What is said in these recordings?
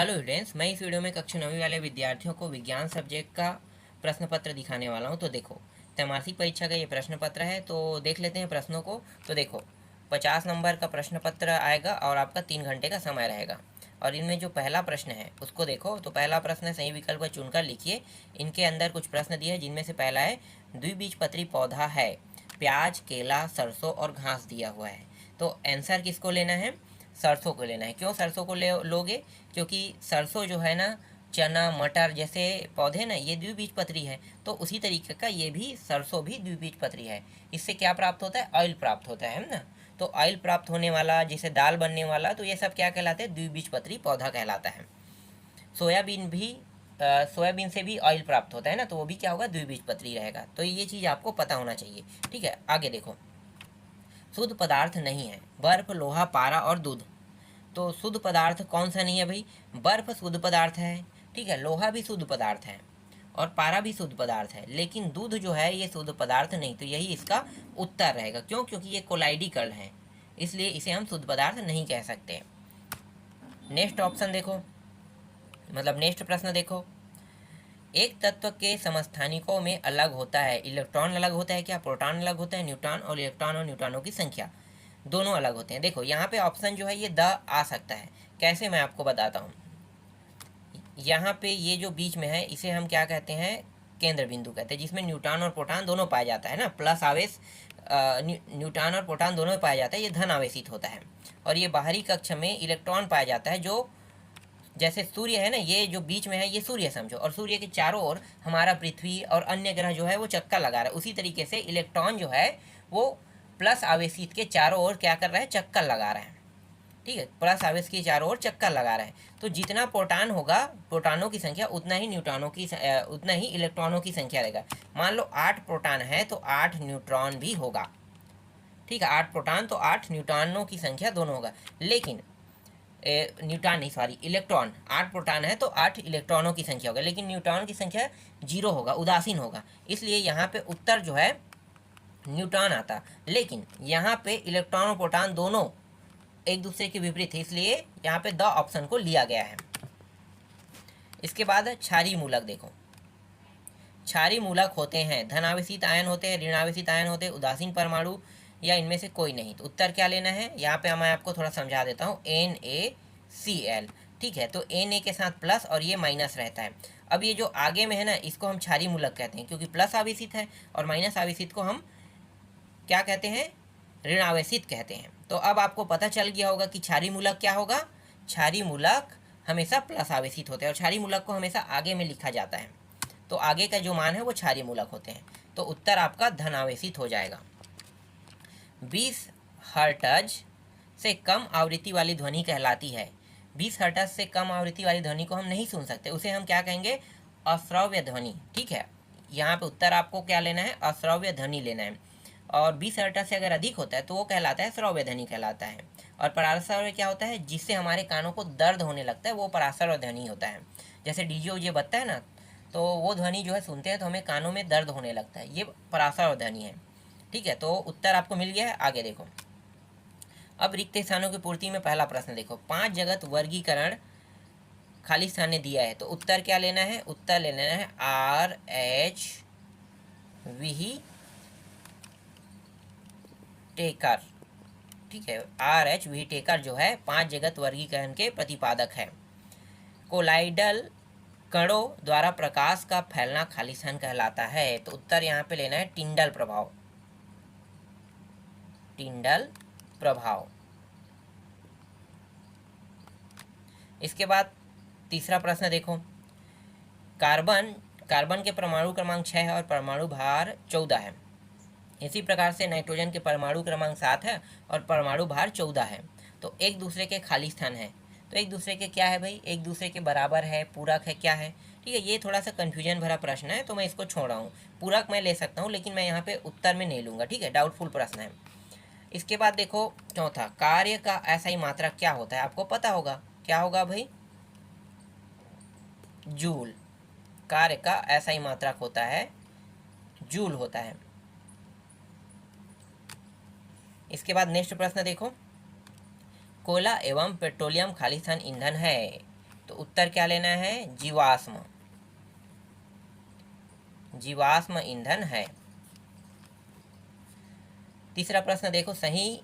Hello students, मैं इस video में कक्षा 9वीं वाले विद्यार्थियों को विज्ञान सब्जेक्ट का प्रश्न पत्र दिखाने वाला हूं। तो देखो, त्रैमासिक परीक्षा का ये प्रश्न पत्र है। तो देख लेते हैं प्रश्नों को। तो देखो, 50 नंबर का प्रश्न पत्र आएगा और आपका 3 घंटे का समय रहेगा। और इनमें जो पहला प्रश्न है उसको देखो। तो पहला प्रश्न है, सही विकल्प चुनकर लिखिए। इनके अंदर कुछ प्रश्न दिए हैं, जिनमें से पहला है, द्विबीजपत्री पौधा है, प्याज, केला, सरसों और घास दिया हुआ है। तो आंसर किसको लेना है? सरसों को लेना है। क्यों सरसों को लोगे? क्योंकि सरसों जो है ना, चना, मटर जैसे पौधे ना, ये द्विबीजपत्री है। तो उसी तरीके का ये भी सरसों भी द्विबीजपत्री है। इससे क्या प्राप्त होता है? ऑयल प्राप्त होता है ना। तो ऑयल प्राप्त होने वाला, जैसे दाल बनने वाला, तो ये सब क्या कहलाते हैं? द्विबीजपत्री पौधा कहलाता है। सोयाबीन भी सोयाबीन से भी ऑयल प्राप्त होता है ना, तो वो भी क्या होगा? द्विबीजपत्री रहेगा। तो ये चीज़ आपको पता होना चाहिए। ठीक है, आगे देखो। शुद्ध पदार्थ नहीं है, बर्फ, लोहा, पारा और दूध। तो शुद्ध पदार्थ कौन सा नहीं है भाई? बर्फ शुद्ध पदार्थ है, ठीक है, लोहा भी शुद्ध पदार्थ है और पारा भी शुद्ध पदार्थ है, लेकिन दूध जो है ये शुद्ध पदार्थ नहीं। तो यही इसका उत्तर रहेगा। क्यों? क्योंकि ये कोलाइडिकल है, इसलिए इसे हम शुद्ध पदार्थ नहीं कह सकते। नेक्स्ट ऑप्शन देखो, मतलब नेक्स्ट प्रश्न देखो। एक तत्व के समस्थानिकों में अलग होता है, इलेक्ट्रॉन अलग होता है क्या? प्रोटॉन अलग होता है, न्यूट्रॉन और न्यूट्रॉनों की संख्या दोनों अलग होते हैं। देखो, यहाँ पे ऑप्शन जो है ये द आ सकता है। कैसे, मैं आपको बताता हूँ। यहाँ पे ये जो बीच में है, इसे हम क्या कहते हैं? केंद्र बिंदु कहते हैं, जिसमें न्यूट्रॉन और प्रोटॉन दोनों पाया जाता है ना। प्लस आवेश, न्यूट्रॉन और प्रोटॉन दोनों पाया जाता है, ये धन आवेशित होता है। और ये बाहरी कक्ष में इलेक्ट्रॉन पाया जाता है, जो जैसे सूर्य है ना, ये जो बीच में है ये सूर्य समझो, और सूर्य के चारों ओर हमारा पृथ्वी और अन्य ग्रह जो है वो चक्कर लगा रहा है। उसी तरीके से इलेक्ट्रॉन जो है वो प्लस आवेशित के चारों ओर क्या कर रहा है? चक्कर लगा रहा है। ठीक है, प्लस आवेश के चारों ओर चक्कर लगा रहा है। तो जितना प्रोटॉन होगा, प्रोटॉनों की संख्या, उतना ही उतना ही इलेक्ट्रॉनों की संख्या रहेगा। मान लो 8 प्रोटॉन है तो 8 न्यूट्रॉन भी होगा। ठीक है, 8 प्रोटॉन तो 8 न्यूट्रॉनों की संख्या दोनों होगा। लेकिन न्यूट्रॉन नहीं, सॉरी, इलेक्ट्रॉन, 8 प्रोटॉन है तो 8 इलेक्ट्रॉनों की संख्या होगा, लेकिन न्यूट्रॉन की संख्या 0 होगा, उदासीन होगा। इसलिए यहाँ पे उत्तर जो है न्यूट्रॉन आता। लेकिन यहाँ पे इलेक्ट्रॉन और प्रोटॉन दोनों एक दूसरे के विपरीत है, इसलिए यहाँ पे द ऑप्शन को लिया गया है। इसके बाद क्षारीय मूलक देखो। क्षारीय मूलक होते हैं, धनावेशित आयन होते हैं, ऋणावेशित आयन होते हैं, उदासीन परमाणु, या इनमें से कोई नहीं। तो उत्तर क्या लेना है? यहाँ पे मैं आपको थोड़ा समझा देता हूँ। NaCl, ठीक है। तो Na के साथ प्लस और ये माइनस रहता है। अब ये जो आगे में है ना, इसको हम क्षारीय मूलक कहते हैं, क्योंकि प्लस आवेशित है, और माइनस आवेशित को हम क्या कहते हैं? ऋण आवेशित कहते हैं। तो अब आपको पता चल गया होगा कि क्षारीय मूलक क्या होगा। क्षारीय मूलक हमेशा प्लस आवेशित होते हैं, और क्षारीय मूलक को हमेशा आगे में लिखा जाता है। तो आगे का जो मान है वो क्षारीय मूलक होते हैं। तो उत्तर आपका धन आवेशित हो जाएगा। 20 हर्ट्ज से कम आवृत्ति वाली ध्वनि कहलाती है। 20 हर्ट्ज से कम आवृत्ति वाली ध्वनि को हम नहीं सुन सकते, उसे हम क्या कहेंगे? अश्रव्य ध्वनि। ठीक है, यहाँ पे उत्तर आपको क्या लेना है? अश्रव्य ध्वनि लेना है। और 20 हर्ट्ज से अगर अधिक होता है तो वो कहलाता है श्रव्य ध्वनि कहलाता है। और पराश्रव्य क्या होता है? जिससे हमारे कानों को दर्द होने लगता है, वो पराश्रव्य ध्वनि होता है। जैसे डीजे उजे बजता है ना, तो वो ध्वनि जो है सुनते हैं तो हमें कानों में दर्द होने लगता है, ये पराश्रव्य ध्वनि है। ठीक है, तो उत्तर आपको मिल गया है। आगे देखो, अब रिक्त स्थानों की पूर्ति में पहला प्रश्न देखो। 5 जगत वर्गीकरण खाली स्थान ने दिया है, तो उत्तर क्या लेना है? उत्तर ले लेना है RH टेकर। ठीक है, RH टेकर जो है 5 जगत वर्गीकरण के प्रतिपादक है। कोलाइडल कणों द्वारा प्रकाश का फैलना खाली स्थान कहलाता है। तो उत्तर यहाँ पे लेना है टिंडल प्रभाव। टिंडल प्रभाव। इसके बाद तीसरा प्रश्न देखो। कार्बन के परमाणु क्रमांक 6 है और परमाणु भार 14 है। इसी प्रकार से नाइट्रोजन के परमाणु क्रमांक 7 है और परमाणु भार 14 है। तो एक दूसरे के खाली स्थान है, तो एक दूसरे के क्या है भाई? एक दूसरे के बराबर है, पूरक है, क्या है? ठीक है, ये थोड़ा सा कन्फ्यूजन भरा प्रश्न है, तो मैं इसको छोड़ रहा हूँ। पूरक मैं ले सकता हूँ, लेकिन मैं यहाँ पे उत्तर में नहीं लूँगा। ठीक है, डाउटफुल प्रश्न है। इसके बाद देखो चौथा, कार्य का ऐसा मात्रक क्या होता है? आपको पता होगा, क्या होगा भाई? जूल। कार्य का ऐसा मात्रक होता है, जूल होता है। इसके बाद नेक्स्ट प्रश्न देखो। कोयला एवं पेट्रोलियम खालिस्तान ईंधन है, तो उत्तर क्या लेना है? जीवाश्म, जीवाश्म ईंधन है। तीसरा प्रश्न देखो, सही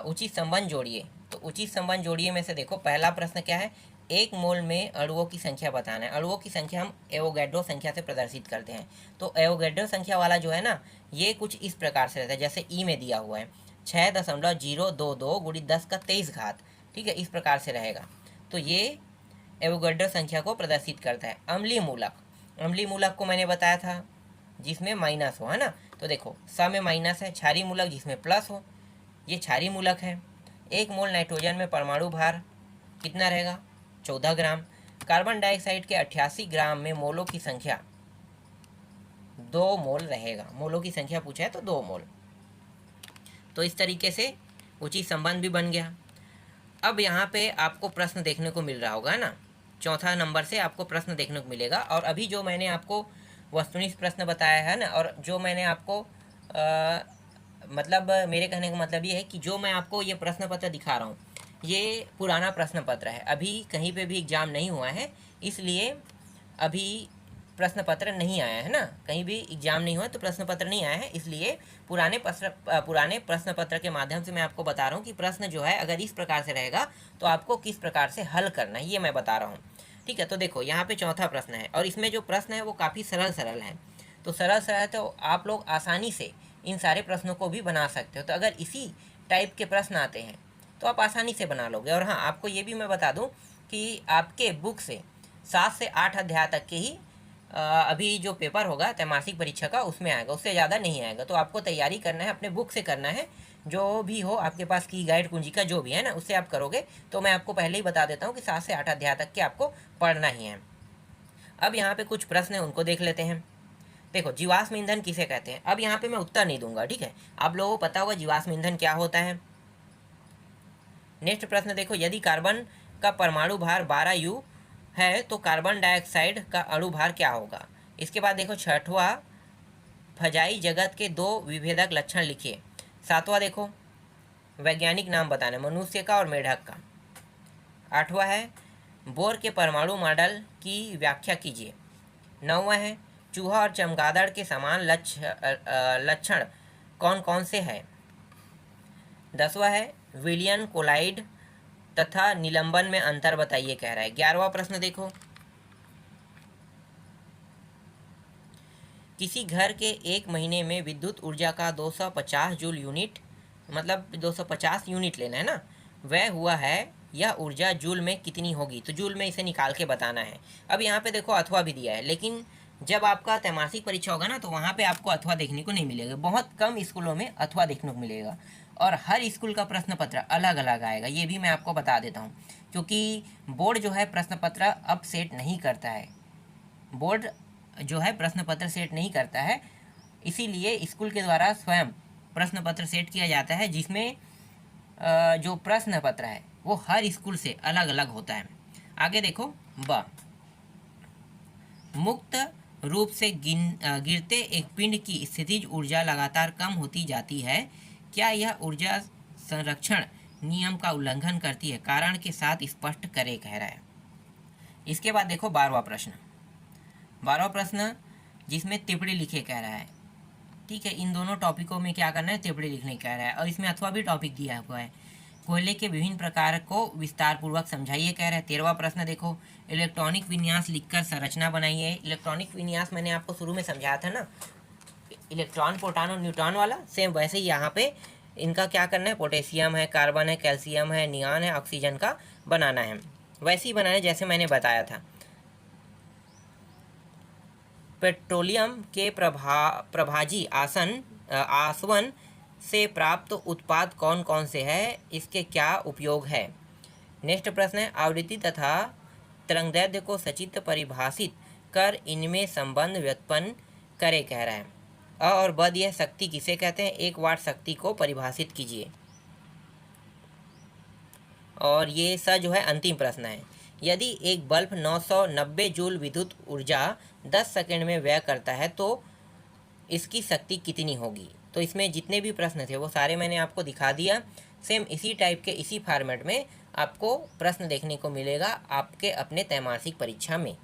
उचित संबंध जोड़िए। तो उचित संबंध जोड़िए में से देखो पहला प्रश्न क्या है? एक मोल में अणुओं की संख्या बताना है। अणुओं की संख्या हम एवोगैड्रो संख्या से प्रदर्शित करते हैं। तो एवोगैड्रो संख्या वाला जो है ना, ये कुछ इस प्रकार से रहता है, जैसे ई में दिया हुआ है 6.022 गुणित 10 का 23 घात, ठीक है, इस प्रकार से रहेगा। तो ये एवोगैड्रो संख्या को प्रदर्शित करता है। अम्लीय मूलक, अम्लीय मूलक को मैंने बताया था जिसमें माइनस हो, है ना। तो देखो स में माइनस है। क्षारीय मूलक जिसमें प्लस हो, ये क्षारीय मूलक है। 1 मोल नाइट्रोजन में परमाणु भार कितना रहेगा? 14 ग्राम। कार्बन डाइऑक्साइड के 88 ग्राम में मोलों की संख्या 2 मोल रहेगा। मोलों की संख्या पूछा है तो 2 मोल। तो इस तरीके से उचित संबंध भी बन गया। अब यहाँ पे आपको प्रश्न देखने को मिल रहा होगा ना, चौथा नंबर से आपको प्रश्न देखने को मिलेगा। और अभी जो मैंने आपको वस्तुनिष्ठ प्रश्न बताया है ना, और जो मैंने आपको मतलब मेरे कहने का मतलब ये है कि जो मैं आपको ये प्रश्न पत्र दिखा रहा हूँ, ये पुराना प्रश्न पत्र है, अभी कहीं पे भी एग्ज़ाम नहीं हुआ है, इसलिए अभी प्रश्न पत्र नहीं आया है ना, कहीं भी एग्जाम नहीं हुआ तो प्रश्न पत्र नहीं आया है, इसलिए पुराने प्रश्न पत्र के माध्यम से मैं आपको बता रहा हूँ कि प्रश्न जो है अगर इस प्रकार से रहेगा तो आपको किस प्रकार से हल करना है, ये मैं बता रहा हूँ। ठीक है, तो देखो यहाँ पे चौथा प्रश्न है और इसमें जो प्रश्न है वो काफ़ी सरल है। तो सरल है तो आप लोग आसानी से इन सारे प्रश्नों को भी बना सकते हो। तो अगर इसी टाइप के प्रश्न आते हैं तो आप आसानी से बना लोगे। और हाँ, आपको ये भी मैं बता दूँ कि आपके बुक से 7 से 8 अध्याय तक के ही अभी जो पेपर होगा त्रैमासिक परीक्षा का उसमें आएगा, उससे ज़्यादा नहीं आएगा। तो आपको तैयारी करना है, अपने बुक से करना है, जो भी हो आपके पास की गाइड कुंजी का जो भी है ना, उससे आप करोगे। तो मैं आपको पहले ही बता देता हूँ कि 7 से 8 अध्याय तक के आपको पढ़ना ही है। अब यहाँ पे कुछ प्रश्न है, उनको देख लेते हैं। देखो, जीवाश्म ईंधन किसे कहते हैं? अब यहाँ पे मैं उत्तर नहीं दूंगा, ठीक है, आप लोगों को पता होगा जीवाश्म ईंधन क्या होता है। नेक्स्ट प्रश्न देखो, यदि कार्बन का परमाणु भार 12U है तो कार्बन डाइऑक्साइड का अणु भार क्या होगा? इसके बाद देखो छठवां, फजाई जगत के 2 विभेदक लक्षण लिखिए। सातवां देखो, वैज्ञानिक नाम बताना, मनुष्य का और मेढक का। आठवां है, बोर के परमाणु मॉडल की व्याख्या कीजिए। 9वां है, चूहा और चमगादड़ के समान लक्षण कौन कौन से हैं। 10वां है, विलियन कोलाइड तथा निलंबन में अंतर बताइए कह रहा है। 11वां प्रश्न देखो, किसी घर के 1 महीने में विद्युत ऊर्जा का 250 जूल यूनिट, मतलब 250 यूनिट लेना है ना, वह हुआ है, यह ऊर्जा जूल में कितनी होगी? तो जूल में इसे निकाल के बताना है। अब यहाँ पे देखो अथवा भी दिया है, लेकिन जब आपका त्रैमासिक परीक्षा होगा ना तो वहाँ पे आपको अथवा देखने को नहीं मिलेगा। बहुत कम स्कूलों में अथवा देखने को मिलेगा और हर स्कूल का प्रश्न पत्र अलग अलग आएगा, ये भी मैं आपको बता देता हूँ। क्योंकि बोर्ड जो है प्रश्न पत्र अब सेट नहीं करता है, बोर्ड जो है प्रश्न पत्र सेट नहीं करता है, इसीलिए स्कूल के द्वारा स्वयं प्रश्न पत्र सेट किया जाता है, जिसमें जो प्रश्न पत्र है वो हर स्कूल से अलग अलग होता है। आगे देखो, ब, मुक्त रूप से गिरते एक पिंड की स्थितिज ऊर्जा लगातार कम होती जाती है, क्या यह ऊर्जा संरक्षण नियम का उल्लंघन करती है? कारण के साथ स्पष्ट करे कह रहा है। इसके बाद देखो 12वां प्रश्न, 12वां प्रश्न जिसमें टिप्पणी लिखे कह रहा है। ठीक है, इन दोनों टॉपिकों में क्या करना है, टिप्पणी लिखने कह रहा है। और इसमें अथवा भी टॉपिक दिया हुआ है। कोयले के विभिन्न प्रकार को विस्तार पूर्वक समझाइए कह रहा है। 13वां प्रश्न देखो, इलेक्ट्रॉनिक विन्यास लिखकर संरचना बनाइए। इलेक्ट्रॉनिक विन्यास मैंने आपको शुरू में समझाया था ना, इलेक्ट्रॉन, प्रोटॉन और न्यूट्रॉन वाला, सेम वैसे ही यहाँ पे इनका क्या करना है, पोटेशियम है, कार्बन है, कैल्शियम है, नियॉन है, ऑक्सीजन का बनाना है। वैसे ही बनाना है जैसे मैंने बताया था। पेट्रोलियम के प्रभाजी आसवन से प्राप्त उत्पाद कौन कौन से हैं, इसके क्या उपयोग है। नेक्स्ट प्रश्न है, आवृत्ति तथा तरंगदैर्ध्य को सचित्र परिभाषित कर इनमें संबंध व्युत्पन्न करे कह रहा है। अ और ब दिया शक्ति किसे कहते हैं, 1 वाट शक्ति को परिभाषित कीजिए। और ये स जो है अंतिम प्रश्न है, यदि एक बल्ब 990 जूल विद्युत ऊर्जा 10 सेकंड में व्यय करता है तो इसकी शक्ति कितनी होगी। तो इसमें जितने भी प्रश्न थे वो सारे मैंने आपको दिखा दिया। सेम इसी टाइप के इसी फॉर्मेट में आपको प्रश्न देखने को मिलेगा आपके अपने त्रैमासिक परीक्षा में।